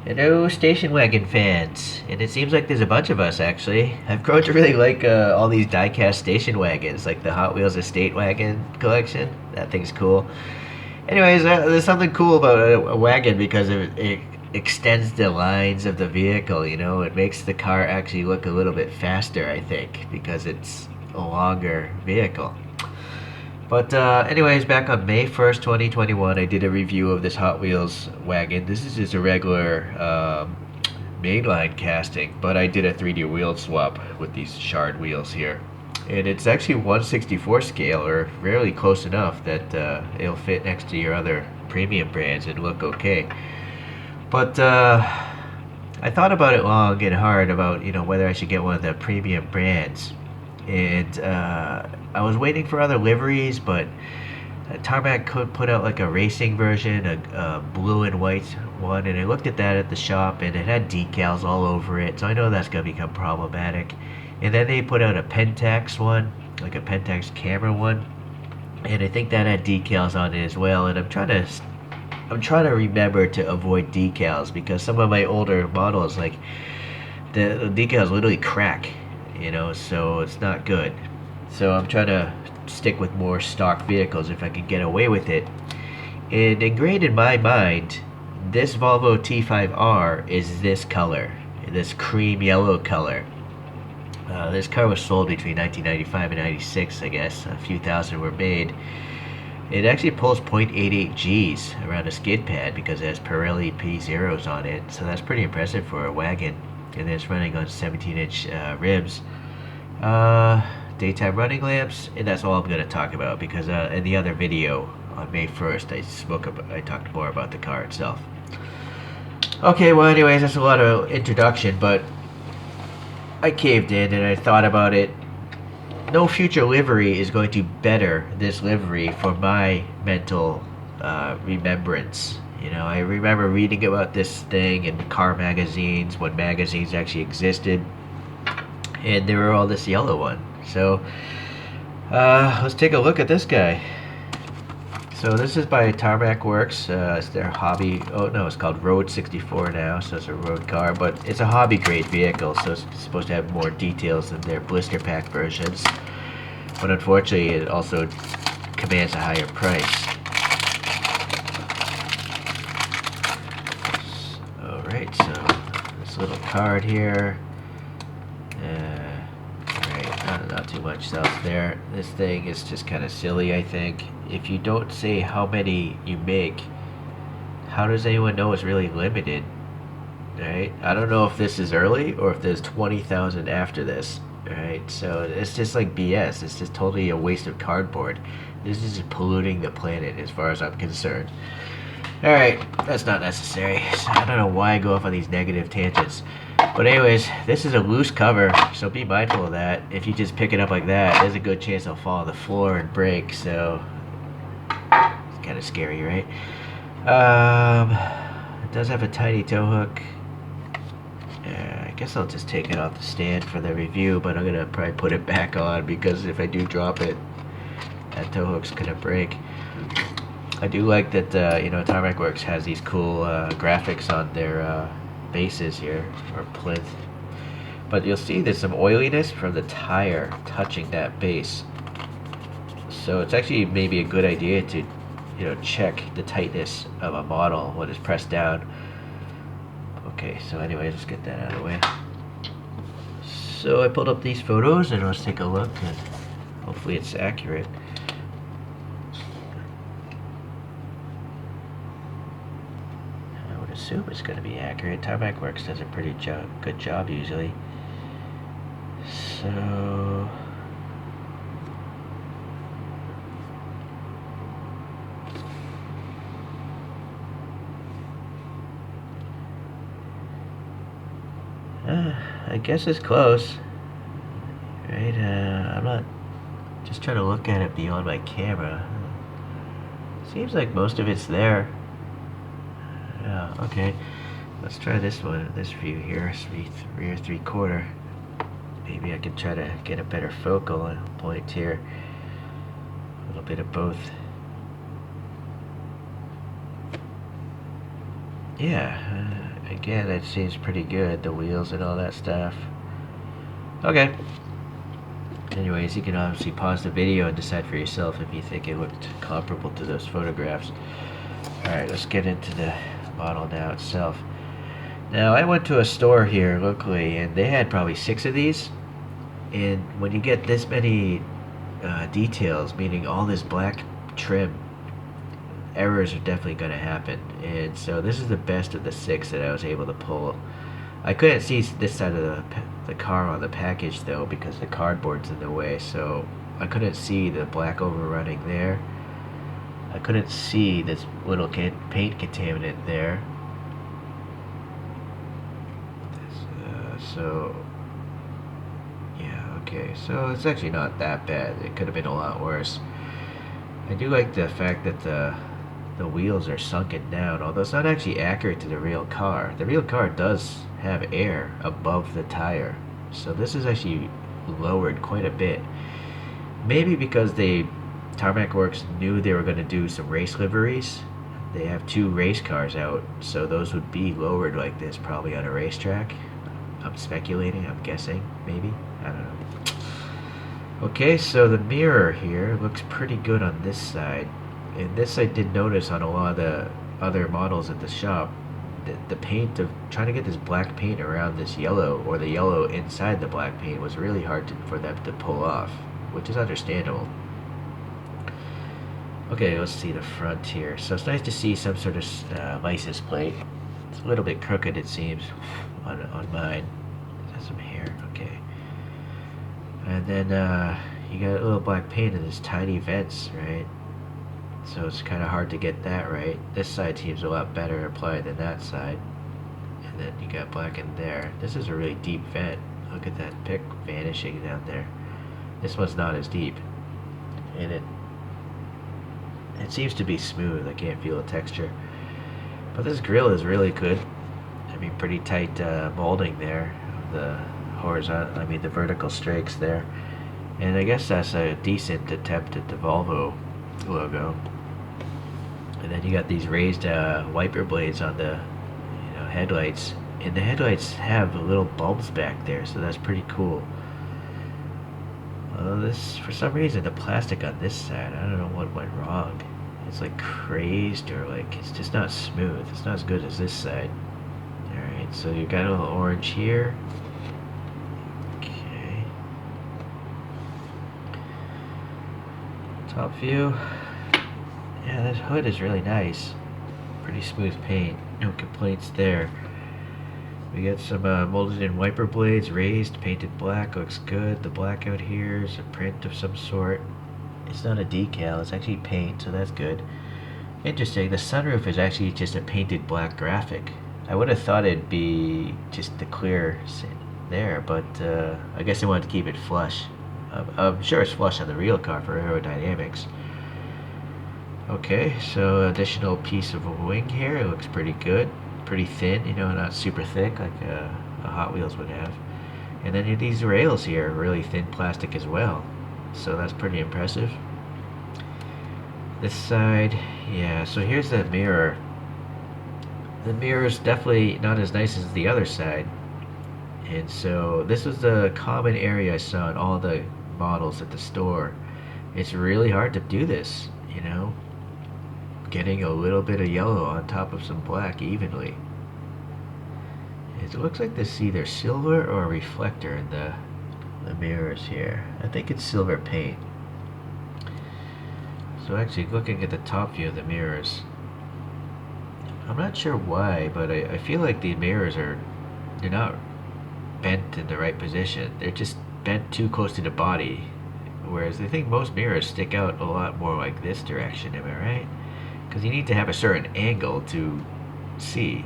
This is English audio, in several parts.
Hello, station wagon fans, and it seems like there's a bunch of us actually. I've grown to really like all these diecast station wagons, like the Hot Wheels Estate Wagon collection. That thing's cool. Anyways, there's something cool about a wagon because it extends the lines of the vehicle. You know, it makes the car actually look a little bit faster. I think because it's a longer vehicle. But anyways, back on May 1st, 2021, I did a review of this Hot Wheels wagon. This is just a regular mainline casting, but I did a 3D wheel swap with these shard wheels here. And it's actually 1/64 scale, or fairly close enough that it'll fit next to your other premium brands and look okay. But I thought about it long and hard about whether I should get one of the premium brands, and I was waiting for other liveries, but Tarmac could put out like a racing version, a blue and white one, and I looked at that at the shop, and it had decals all over it, so I know that's gonna become problematic. And then they put out a Pentax one, like a Pentax camera one, and I think that had decals on it as well. And I'm trying to remember to avoid decals because some of my older models, like the decals literally crack, so it's not good. So I'm trying to stick with more stock vehicles if I can get away with it. And ingrained in my mind, this Volvo T-5R is this color, this cream yellow color. This car was sold between 1995 and 96, I guess. A few thousand were made. It actually pulls 0.88 Gs around a skid pad because it has Pirelli P0s on it, so that's pretty impressive for a wagon. And it's running on 17-inch rims. Daytime running lamps, and that's all I'm going to talk about because in the other video on May 1st, I talked more about the car itself. Okay, well, anyways, that's a lot of introduction, but I caved in and I thought about it. No future livery is going to better this livery for my mental remembrance. I remember reading about this thing in car magazines when magazines actually existed, and there were all this yellow one. So let's take a look at this guy. So this is by Tarmac Works. It's their hobby. Oh no, it's called Road64 now, so it's a road car, but it's a hobby grade vehicle, so it's supposed to have more details than their blister pack versions. But unfortunately, it also commands a higher price. Alright, so this little card here. Not too much else there. This thing is just kind of silly, I think. If you don't say how many you make, how does anyone know it's really limited? Right? I don't know if this is early or if there's 20,000 after this. Right? So it's just like BS. It's just totally a waste of cardboard. This is polluting the planet as far as I'm concerned. Alright, that's not necessary. I don't know why I go off on these negative tangents. But anyways, this is a loose cover, so be mindful of that. If you just pick it up like that, there's a good chance it'll fall on the floor and break, so it's kind of scary, right? It does have a tiny tow hook. I guess I'll just take it off the stand for the review, but I'm going to probably put it back on because if I do drop it, that tow hook's going to break. I do like that, Tarmac Works has these cool graphics on their bases here, or plinth. But you'll see there's some oiliness from the tire touching that base. So it's actually maybe a good idea to, check the tightness of a model when it's pressed down. Okay, so anyways, let's get that out of the way. So I pulled up these photos and let's take a look, and hopefully it's accurate. Assume it's going to be accurate. Tarmac Works does a pretty good job usually. So I guess it's close, right? I'm not just trying to look at it beyond my camera. Seems like most of it's there. Yeah, okay. Let's try this one, this view here, rear 3/4. Maybe I can try to get a better focal point here. A little bit of both. Yeah, Again, it seems pretty good, the wheels and all that stuff. Okay. Anyways, you can obviously pause the video and decide for yourself if you think it looked comparable to those photographs. Alright, let's get into the model now itself. Now, I went to a store here locally, and they had probably 6 of these. And when you get this many details, meaning all this black trim, errors are definitely going to happen. And so this is the best of the 6 that I was able to pull. I couldn't see this side of the car on the package though, because the cardboard's in the way, so I couldn't see the black overrunning there. I couldn't see this little paint contaminant there. So yeah, okay, so it's actually not that bad. It could have been a lot worse. I do like the fact that the wheels are sunken down, although it's not actually accurate to the real car. The real car does have air above the tire, so this is actually lowered quite a bit. Maybe because Tarmac Works knew they were going to do some race liveries. They have 2 race cars out, so those would be lowered like this probably on a racetrack. I'm speculating, I'm guessing, maybe, I don't know. Okay, so the mirror here looks pretty good on this side. And this I did notice on a lot of the other models at the shop. The paint of trying to get this black paint around this yellow, or the yellow inside the black paint, was really hard for them to pull off, which is understandable. Okay, let's see the front here. So it's nice to see some sort of license plate. It's a little bit crooked, it seems, on mine. That's some hair, okay. And then you got a little black paint in this tiny vents, right? So it's kind of hard to get that right. This side seems a lot better applied than that side. And then you got black in there. This is a really deep vent. Look at that pick vanishing down there. This one's not as deep. And it seems to be smooth. I can't feel the texture. But this grill is really good. I mean, pretty tight molding there. The the vertical strakes there. And I guess that's a decent attempt at the Volvo logo. And then you got these raised wiper blades on the headlights, and the headlights have little bulbs back there, so that's pretty cool. This, for some reason, the plastic on this side, I don't know what went wrong. It's like crazed, or like it's just not smooth. It's not as good as this side. Alright, so you got a little orange here. Okay. Top view. Yeah, this hood is really nice. Pretty smooth paint. No complaints there. We got some molded in wiper blades, raised, painted black. Looks good. The black out here is a print of some sort. It's not a decal, it's actually paint, so that's good. Interesting, the sunroof is actually just a painted black graphic. I would have thought it'd be just the clear there, but I guess they wanted to keep it flush. I'm sure it's flush on the real car for aerodynamics. Okay, so additional piece of a wing here. It looks pretty good. Pretty thin, not super thick like a Hot Wheels would have. And then these rails here are really thin plastic as well. So that's pretty impressive. This side, yeah, so here's the mirror. The mirror is definitely not as nice as the other side. And so this was the common area I saw in all the models at the store. It's really hard to do this, getting a little bit of yellow on top of some black evenly. It looks like this is either silver or a reflector in the mirrors here. I think it's silver paint. So actually, looking at the top view of the mirrors, I'm not sure why, but I feel like the mirrors they're not bent in the right position. They're just bent too close to the body, whereas I think most mirrors stick out a lot more like this direction. Am I right? Because you need to have a certain angle to see,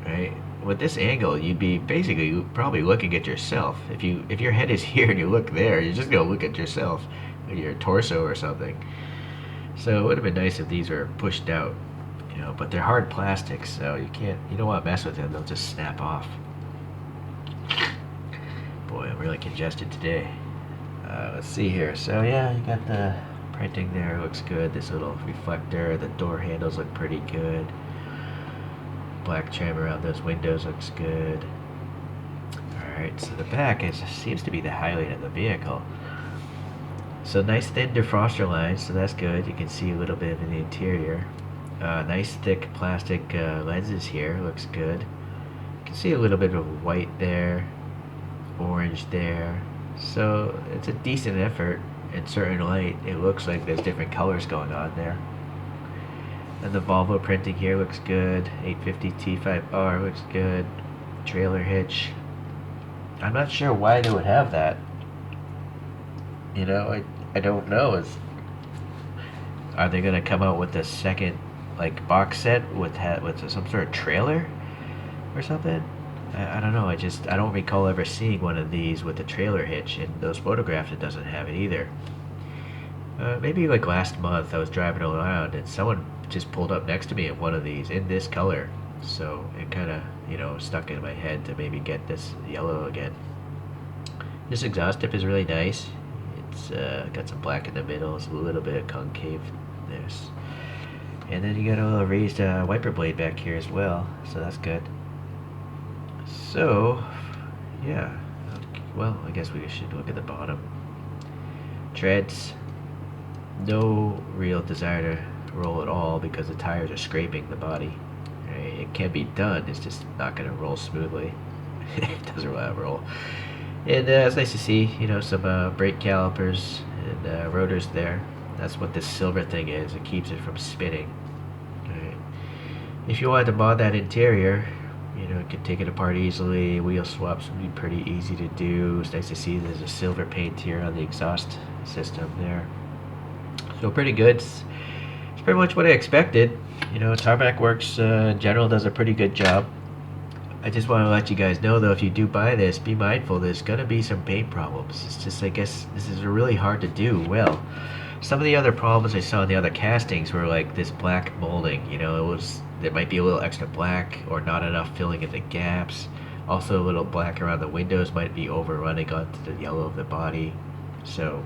right? With this angle, you'd be basically probably looking at yourself. If your head is here and you look there, you're just gonna look at yourself, or your torso or something. So it would have been nice if these were pushed out, but they're hard plastic, so you don't want to mess with them. They'll just snap off. Boy, I'm really congested today. Let's see here. So yeah, you got the printing there. Looks good. This little reflector. The door handles look pretty good. Black trim around those windows looks good. Alright, so the back seems to be the highlight of the vehicle. So nice thin defroster lines, so that's good. You can see a little bit of the interior. Nice thick plastic lenses here, looks good. You can see a little bit of white there, orange there. So it's a decent effort. In certain light, it looks like there's different colors going on there. And the Volvo printing here looks good. 850 T-5R looks good. Trailer hitch. I'm not sure why they would have that. You know, I don't know. Are they gonna come out with a second like box set with some sort of trailer or something? I don't know. I don't recall ever seeing one of these with a trailer hitch. In those photographs, it doesn't have it either. Maybe like last month, I was driving around and someone just pulled up next to me in one of these in this color. So it kind of, you know, stuck in my head to maybe get this yellow again. This exhaust tip is really nice. It's got some black in the middle. It's a little bit of concave. And then you got a little raised wiper blade back here as well. So that's good. So, yeah. Well, I guess we should look at the bottom. Treads. No real desire to roll at all because the tires are scraping the body. Right? It can be done. It's just not going to roll smoothly. It doesn't really roll. And it's nice to see, you know, some brake calipers and rotors there. That's what this silver thing is. It keeps it from spinning. Right. If you wanted to mod that interior, you know, you could take it apart easily. Wheel swaps would be pretty easy to do. It's nice to see there's a silver paint here on the exhaust system there. So pretty good. It's pretty much what I expected. You know, Tarmac Works in general does a pretty good job. I just want to let you guys know, though, if you do buy this, be mindful there's going to be some paint problems. It's just, I guess, this is really hard to do well. Some of the other problems I saw in the other castings were like this black molding. You know, there might be a little extra black or not enough filling in the gaps. Also, a little black around the windows might be overrunning onto the yellow of the body. So,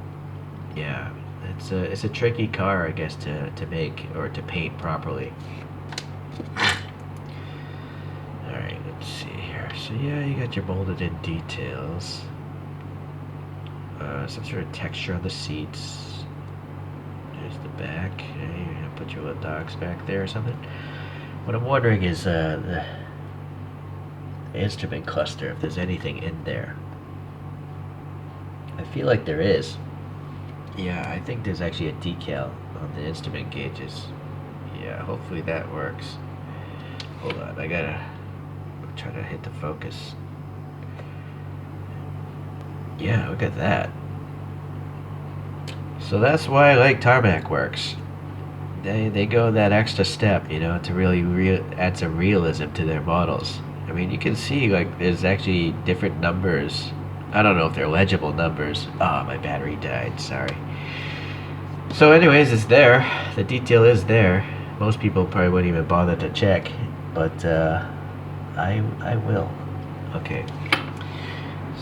yeah, it's a tricky car, I guess, to make or to paint properly. Alright, let's see here. So yeah, you got your molded in details. Some sort of texture on the seats. There's the back. Okay, you're gonna put your little dogs back there or something. What I'm wondering is the instrument cluster, if there's anything in there. I feel like there is. Yeah, I think there's actually a decal on the instrument gauges. Yeah, hopefully that works. Hold on, I gotta try to hit the focus. Yeah, look at that. So that's why I like Tarmac Works. They go that extra step, you know, to really add some realism to their models. I mean, you can see like there's actually different numbers. I don't know if they're legible numbers. Oh, my battery died, sorry. So anyways, it's there. The detail is there. Most people probably wouldn't even bother to check, but I will. Okay.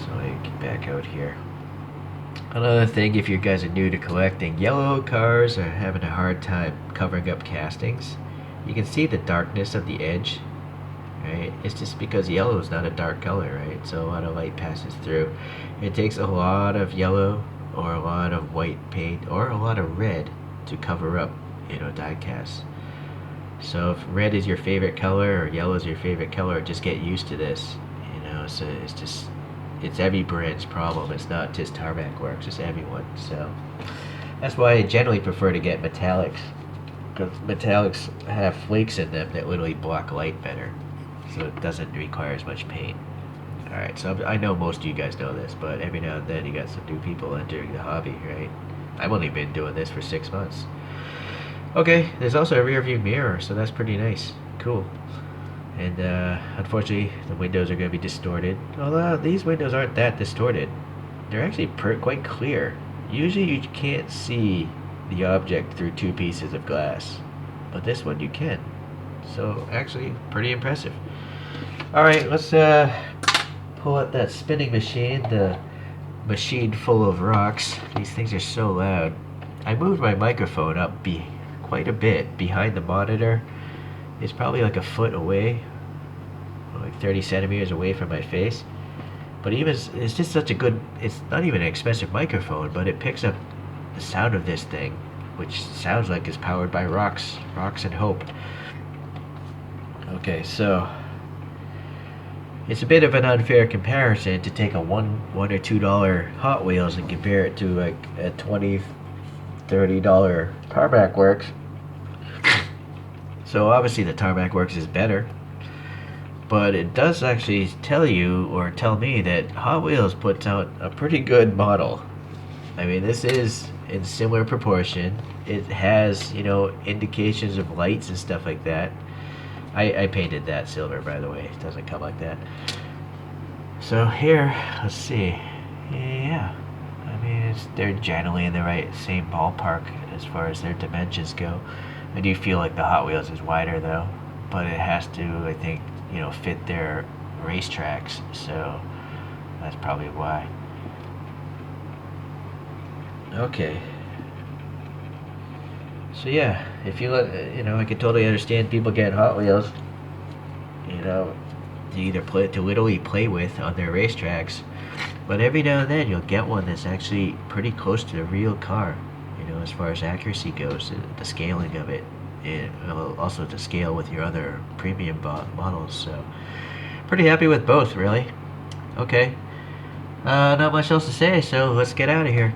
So I get back out here. Another thing, if you guys are new to collecting, yellow cars are having a hard time covering up castings. You can see the darkness of the edge, right? It's just because yellow is not a dark color, right? So a lot of light passes through. It takes a lot of yellow or a lot of white paint or a lot of red to cover up, you know, die casts. So if red is your favorite color or yellow is your favorite color, just get used to this. You know, so it's every brand's problem. It's not just Tarmac Works, it's everyone. So that's why I generally prefer to get metallics, because metallics have flakes in them that literally block light better, so it doesn't require as much paint. Alright, so I know most of you guys know this, but every now and then you got some new people entering the hobby, right? I've only been doing this for 6 months. Okay, there's also a rear view mirror, so that's pretty nice. Cool. And unfortunately, the windows are going to be distorted. Although these windows aren't that distorted. They're actually quite clear. Usually you can't see the object through two pieces of glass. But this one you can. So actually, pretty impressive. Alright, let's pull out that spinning machine. The machine full of rocks. These things are so loud. I moved my microphone up quite a bit behind the monitor. It's probably like a foot away like 30 centimeters away from my face. But even it's just such a good. It's not even an expensive microphone, but it picks up the sound of this thing, which sounds like it's powered by rocks and hope. Okay, so it's a bit of an unfair comparison to take a one or $2 Hot Wheels and compare it to like a $20-$30 Tarmac Works. So obviously the Tarmac Works is better, but it does actually tell you or tell me that Hot Wheels puts out a pretty good model. I mean, this is in similar proportion. It has, indications of lights and stuff like that. I painted that silver, by the way. It doesn't come like that. So here, let's see. Yeah, I mean, they're generally in the same ballpark as far as their dimensions go. I do feel like the Hot Wheels is wider though, but it has to, I think, fit their racetracks. So that's probably why. Okay. So yeah, if you I could totally understand people getting Hot Wheels, to either to literally play with on their racetracks, but every now and then you'll get one that's actually pretty close to the real car, as far as accuracy goes, the scaling of it, and also to scale with your other premium models. So pretty happy with both, really. Okay, not much else to say, so let's get out of here.